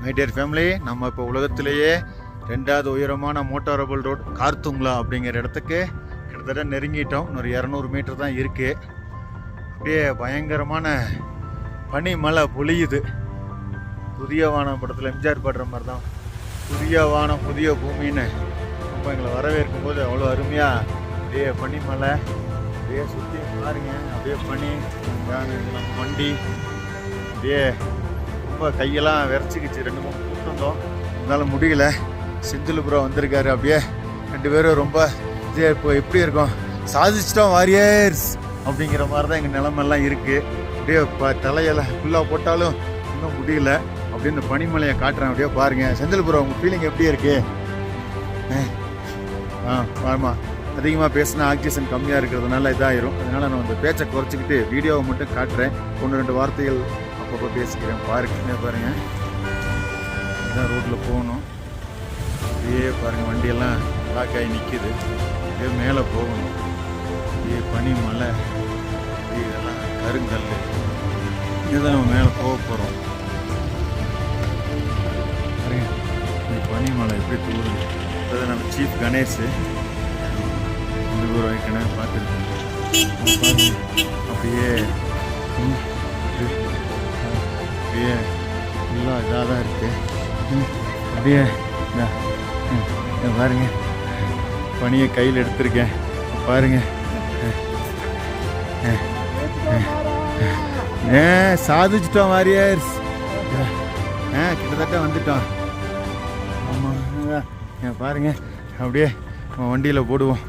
My dear family, நம்ம இப்போ உலகத்திலேயே 2வது உயரமான மோட்டாரபிள் ரோட் கார்த்துங்லா அப்படிங்கிற இடத்துக்கு கிட்டத்தட்ட நெருங்கிட்டோம். இன்னொரு 200 மீட்டர் தான் இருக்குது. அப்படியே பயங்கரமான பனி மழை பொழியுது. புதிய வானம் படத்தில் எம்ஜிஆர் பாடுற மாதிரி தான், புதிய வானம் புதிய பூமின்னு ரொம்ப எங்களை வரவேற்கும் போது அவ்வளோ அருமையாக அப்படியே பனி மழை அப்படியே சுற்றி பாருங்க. அப்படியே பனி நம்ம வண்டி அப்படியே ரொம்ப கையெல்லாம் விரைச்சிக்கிச்சு. 2-3 கூட்டம் இருந்தாலும் முடியல. செந்தில் ப்ரோ வந்திருக்காரு. அப்படியே 2 பேரும் ரொம்ப இப்போ எப்படி இருக்கும், சாதிச்சிட்டோம் வாரியர்ஸ் அப்படிங்கிற மாதிரி தான் எங்கள் நிலமெல்லாம் இருக்குது. அப்படியே தலையெல்லாம் ஃபுல்லாக போட்டாலும் இன்னும் முடியல. அப்படியே இந்த பனிமலையை காட்டுறேன். அப்படியே பாருங்கள். செந்தில் ப்ரோ, உங்கள் ஃபீலிங் எப்படி இருக்கு? ஆமாம், அதிகமாக பேசினா ஆக்சிஜன் கம்மியாக இருக்கிறதுனால இதாகிடும். அதனால் நான் அந்த பேச்சை குறைச்சிக்கிட்டு வீடியோவை மட்டும் காட்டுறேன். 1-2 வார்த்தைகள் அப்பப்போ பேசிக்கிறேன். பாருங்கள், இதான் ரோட்டில் போகணும். அப்படியே பாருங்கள், வண்டியெல்லாம் லாக் ஆகி நிற்கிது. அப்படியே மேலே போகணும். அப்படியே பனி மலை, இதெல்லாம் கருங்கல், இதுதான் நம்ம மேலே போக போகிறோம். பாருங்க, இந்த பனி மலை எப்படி தூருது. அதாவது நம்ம சீஃப் கணேஷ் ஏற்கனவே பார்த்துருக்கோம். அப்படியே அப்படியே ஃபுல்லாக இதாக தான் இருக்குது. அப்படியே பாருங்க, பனியை கையில் எடுத்திருக்கேன். பாருங்க, சாதிச்சிட்டோம் வாரியர்ஸ். கிட்டத்தட்ட வந்துட்டோம். ஆமாம், பாருங்க. அப்படியே வண்டியில் போடுவோம்.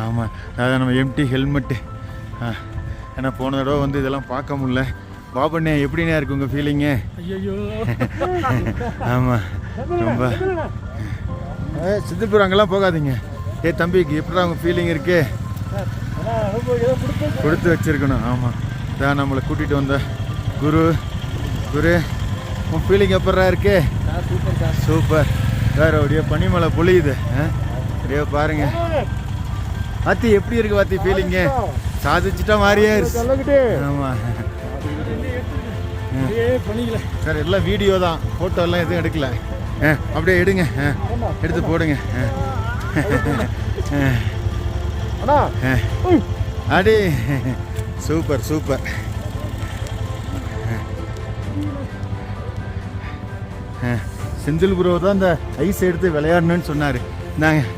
ஆமாம், அதான் நம்ம எம்டி ஹெல்மெட்டு. ஏன்னா போன தடவை வந்து இதெல்லாம் பார்க்க முடியல. பாபண்ணே, எப்படிண்ணே இருக்கு உங்கள் ஃபீலிங்கு? ஆமாம், ரொம்ப சித்திப்பூர் அங்கெல்லாம் போகாதீங்க. தம்பிக்கு எப்படிதான் உங்கள் ஃபீலிங் இருக்கு? கொடுத்து வச்சிருக்கணும். ஆமாம், இதான் நம்மளை கூட்டிகிட்டு வந்த குரு. உன் ஃபீலிங் எப்படா இருக்கு? சூப்பர். வேறு அப்படியே பனிமலை பொழியுது. அப்படியே பாருங்க. வாத்தி, எப்படி இருக்கு வாத்தி ஃபீலிங்கு? சாதிச்சுட்டோம் வாரியர்ஸ். ஆமாம் சார், எல்லாம் வீடியோ தான், ஃபோட்டோ எல்லாம் எதுவும் எடுக்கல. அப்படியே எடுங்க, எடுத்து போடுங்க. அடி சூப்பர். செந்தில் ப்ரோ தான் இந்த ஐஸ் எடுத்து விளையாடணும்னு சொன்னார். நாங்கள்